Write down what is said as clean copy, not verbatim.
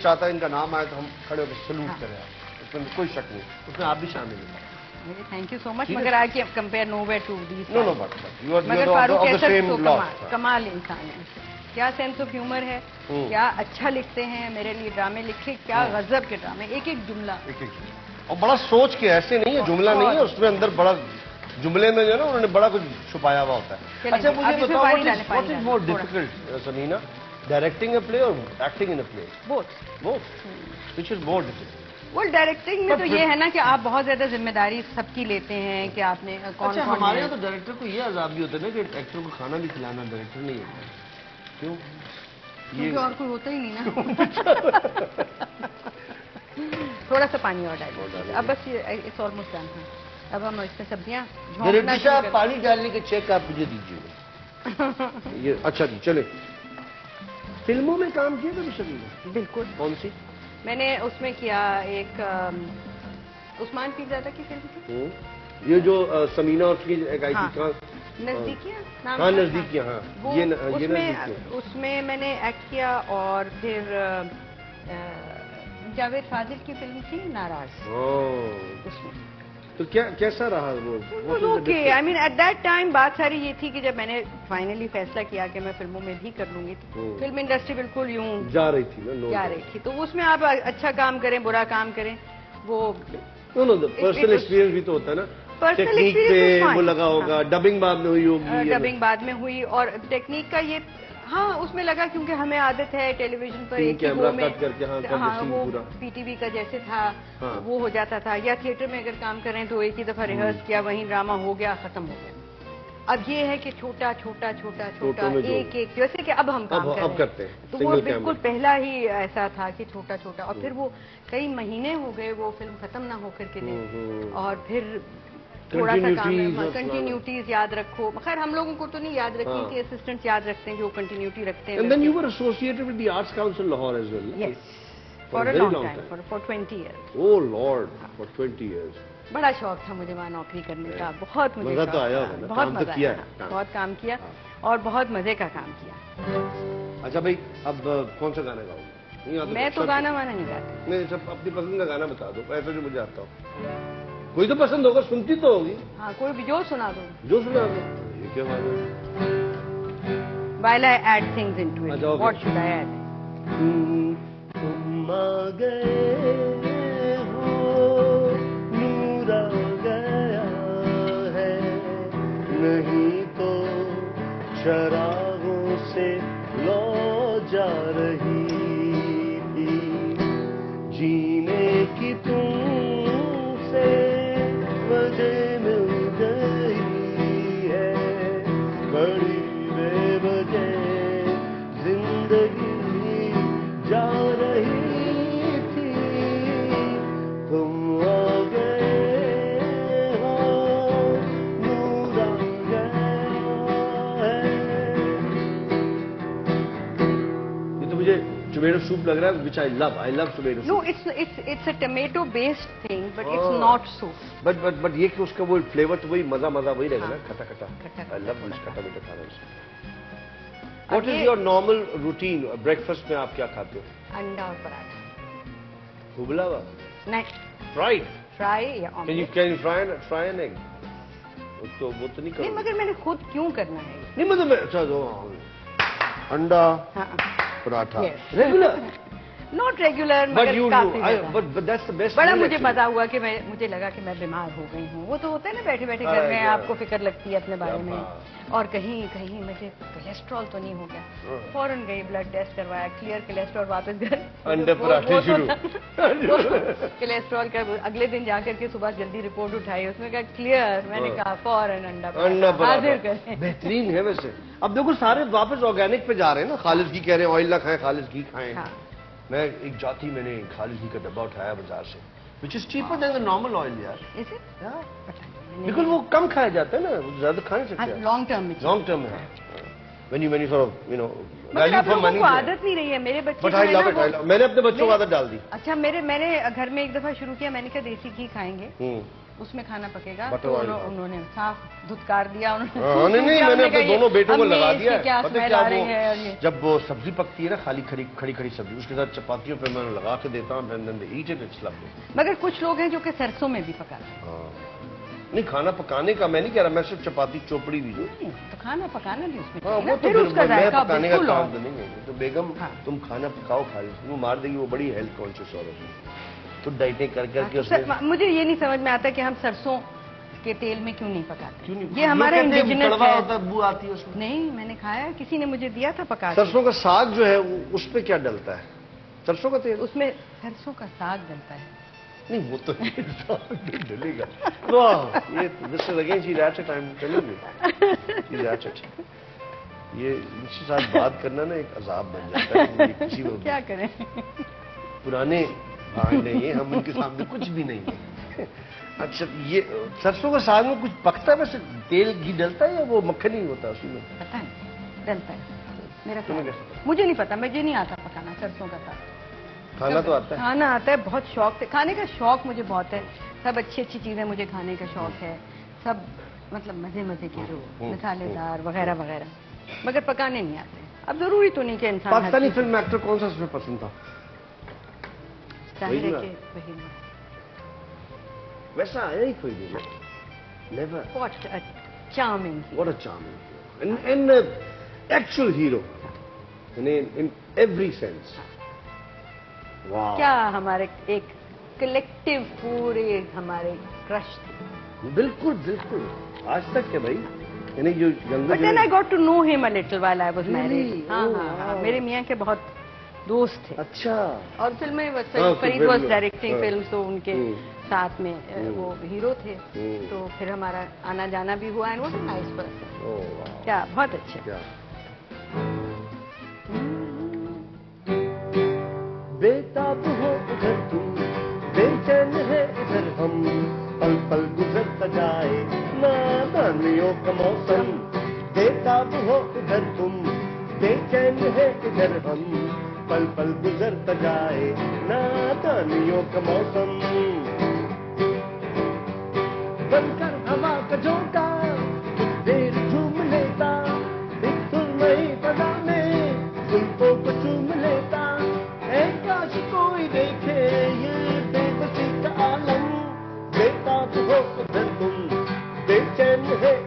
चाहता है इनका नाम आए तो हम खड़े होकर सैल्यूट करें, उसमें कोई शक नहीं, उसमें आप भी शामिल हैं। Thank you so much. मगर I can compare nowhere to these. No but you are मगर Farooq of the same lot. कमाल इंसान है, क्या सेंस ऑफ ह्यूमर है, क्या अच्छा लिखते हैं, मेरे लिए ड्रामे लिखे, क्या गजब के ड्रामे, एक एक जुमला, और बड़ा सोच के, ऐसे नहीं है जुमला नहीं है उसमें, अंदर बड़ा जुमले में जो है ना उन्होंने बड़ा कुछ छुपाया हुआ होता है। अच्छा मुझे बताओ, what is more difficult Samina, directing a play और acting in a play? Both which is more difficult? वो डायरेक्टिंग में तो ये है ना कि आप बहुत ज्यादा जिम्मेदारी सबकी लेते हैं कि आपने कौन अच्छा, हमारे यहाँ तो डायरेक्टर को ये अजाब भी होता है ना कि एक्टर को खाना भी खिलाना डायरेक्टर नहीं होता है। क्यों? क्योंकि और कोई होता ही नहीं ना। थोड़ा सा पानी और डाल, अब बस इट्स ऑलमोस्ट डन है। अब हम इसमें सब्जियां डायरेक्टर, पानी डालने के चेक आप मुझे दीजिए। ये अच्छा जी, चले। फिल्मों में काम किया कभी सभी? बिल्कुल। कौन सी? मैंने उसमें किया एक उस्मान पीरजादा की फिल्म थी, ये जो समीना और उसकी एक आई थी, कहाँ? नजदीकियां नाम। हाँ नजदीकियां, हाँ ये उसमें मैंने एक्ट किया। और फिर जावेद फाजिल की फिल्म थी नाराज, उसमें तो कैसा रहा वो? Okay, I mean at that time बात सारी ये थी कि जब मैंने फाइनली फैसला किया कि मैं फिल्मों में भी कर लूंगी, तो फिल्म इंडस्ट्री बिल्कुल यूं जा रही थी ना, जा रही थी, तो उसमें आप अच्छा काम करें बुरा काम करें, वो पर्सनल एक्सपीरियंस भी तो होता है ना, पर्सनल एक्सपीरियंस पे वो लगा होगा। डबिंग बाद में हुई होगी, डबिंग बाद में हुई, और टेक्निक का ये हाँ उसमें लगा, क्योंकि हमें आदत है टेलीविजन पर एक ही वो में, हाँ वो पीटीवी का जैसे था वो हो जाता था, या थिएटर में अगर काम करें तो एक ही दफा रिहर्स किया, वहीं ड्रामा हो गया, खत्म हो गया। अब ये है कि छोटा छोटा छोटा छोटा एक एक, जैसे कि अब हम काम करते हैं, तो वो बिल्कुल पहला ही ऐसा था कि छोटा छोटा, और फिर वो कई महीने हो गए वो फिल्म खत्म ना होकर के नहीं, और फिर थोड़ा सा काम है, कंटिन्यूटीज याद रखो। खैर हम लोगों को तो नहीं याद रखती कि असिस्टेंट्स याद रखते हैं जो कंटिन्यूटी रखते हैं। And then you were associated with the Arts Council Lahore as well. Yes, for a long time, for 20 years. Oh Lord, for 20 years. बड़ा शौक था मुझे वहाँ नौकरी करने का, बहुत मुझे मजा तो आया, बहुत मजा किया, बहुत काम किया और बहुत मजे का काम किया। अच्छा भाई, अब कौन सा गाना गाओगे? मैं तो गाना वाना नहीं गाती। नहीं, सब अपनी पसंद का गाना बता दो, ऐसा जो मुझे आता हो। कोई तो पसंद होगा, सुनती तो होगी। हाँ, कोई भी जो सुना दो। जो सुना दो। ये क्या बात है? While I add things into it, what should I add? तुम आ गए हो, नूर आ गया है, नहीं तो शराबों से लो जा रही थी, जीने की तुमसे वजह मिल गई है, बड़ी बेवजह जिंदगी जा रही थी, तुम आ गए हो, नूर आ गया है। ये तो मुझे tomato soup लग रहा है, which I love. I love tomato soup. No, it's a tomato based thing, but it's not soup. But ये कि उसका वो फ्लेवर तो वही मजा वही रहेगा ना, खट्टा खट्टा। I love this खट्टा मीठा खाना उसका। What is your normal routine? Breakfast में आप क्या खाते हो? अंडा और पराठा। उबला हुआ? नहीं। Fried? Fry या omelette? Can you fry an egg? तो वो तो नहीं करो। नहीं, मगर मैंने खुद क्यों करना है? नहीं मतलब मैं अच्छा दो अंडा पराठा रेगुलर, नॉट रेगुलर, मगर काफी बड़ा मुझे पता हुआ कि मुझे लगा कि मैं बीमार हो गई हूँ। वो तो होता है ना, बैठे बैठे घर में आपको फिक्र लगती है अपने बारे में, और कहीं कहीं मुझे कोलेस्ट्रॉल तो नहीं हो गया। फौरन गई, ब्लड टेस्ट करवाया, क्लियर कोलेस्ट्रॉल, वापस घर अंडे पराठे शुरू। कोलेस्ट्रॉल का अगले दिन जाकर के सुबह जल्दी रिपोर्ट उठाई, उसमें कहा क्लियर। मैंने कहा फौरन अंडा हाजिर करें। बेहतरीन है वैसे। अब देखो सारे वापस ऑर्गेनिक पे जा रहे हैं ना, खालिद घी कह रहे हैं, ऑयल ना खाएं, खालिद घी खाएं। मैं एक जाती मैंने खालिद घी का डब्बा उठाया बाजार से, which is cheaper than the normal oil यार। Is it? बिल्कुल वो कम खाया जाता है ना, ज्यादा खा नहीं सकते। लॉन्ग टर्म में। लॉन्ग टर्म में when you sort of value for money। आदत नहीं रही है मेरे बच्चे। But I love it, I love। मैंने अपने बच्चों को आदत डाल दी। अच्छा, मैंने घर में एक दफा शुरू किया, मैंने कहा देसी घी खाएंगे, उसमें खाना पकेगा। तो उन्होंने साफ धुतकार दिया उन्होंने। नहीं, मैंने अपने दोनों बेटों को लगा दिया है। क्या स्मेल आ रही है। जब वो सब्जी पकती है ना, खाली खड़ी सब्जी, उसके साथ चपातियों पे मैंने लगा के देता हूँ, ईट इट, इट्स लवली। मगर कुछ लोग हैं जो कि सरसों में भी पकाते हैं। नहीं, खाना पकाने का मैं नहीं कह रहा, मैं सिर्फ चपाती चोपड़ी भी जो। तो खाना पकाना भी उसमें। हाँ, वो तो फिर मैं पकाने का काम तो नहीं है। तो बेगम तुम खाना पकाओ, खाली वो मार देगी, वो बड़ी हेल्थ कॉन्शियस औरत है। तो डाइटिंग करके उसमें मुझे ये नहीं समझ में आता कि हम सरसों के तेल में क्यों नहीं पकाते। ये हमारा इंडिजिनस कड़वा होता है, बू आती है उसमें। नहीं, मैंने खाया, किसी ने मुझे दिया था पका। सरसों का साग जो है उस पे क्या डलता है? सरसों का तेल? उसमें सरसों का साग डलता है। नहीं, वो तो डलेगा। वाह, ये this is again she ratchet, I am telling you, she ratchet. ये इनके साथ बात करना ना एक अजाब बन जाता है किसी को। क्या करें, पुराने भाग नहीं है, हम उनके सामने कुछ भी नहीं है। अच्छा, ये सरसों का साग में कुछ पकता है वैसे? तेल घी डलता है या वो मक्खन ही होता है उसमें? पता नहीं, डलता है मेरा। मुझे नहीं पता, मुझे नहीं आता पकाना सरसों का साग। खाना तो आता है, खाना आता है, बहुत शौक से खाने का शौक मुझे बहुत है। सब अच्छी अच्छी चीजें मुझे खाने का शौक है, सब मतलब मजे मजे के जो मसालेदार वगैरह वगैरह, मगर पकाने नहीं आते। अब जरूरी तो नहीं कि इंसान। पाकिस्तानी फिल्म एक्टर कौन सा उसमें पसंद था? वैसा आया ही कोई नहीं। Never. What a charming hero. What a charming hero. And actual hero. In every sense. Wow. क्या हमारे एक कलेक्टिव पूरे हमारे क्रश थे। बिल्कुल बिल्कुल, आज तक के भाई। यानी जो But then I got to know him a little while I was married. हाँ, मेरे मियाँ के बहुत दोस्त थे। अच्छा। और फिल्में फरीद वॉज डायरेक्टिंग फिल्म, तो उनके साथ में वो हीरो थे। तो फिर हमारा आना जाना भी हुआ। And what a nice person. क्या बहुत अच्छे। बेताब हो उधर तुम, बेचैन है इधर हम, पल पल गुजरता जाए नादानियों का मौसम। बेताब हो उधर तुम, बेचैन है इधर हम, पल पल गुजरता जाए नादानियों का मौसम। बनकर हवा का झोंका कुछ देर झूम लेता, एक सुरमई बना में जुल्फों को चूम लेता। ऐ काश कोई देखे ये बेबसी का आलम, बेताब हो उधर तुम, बेचैन है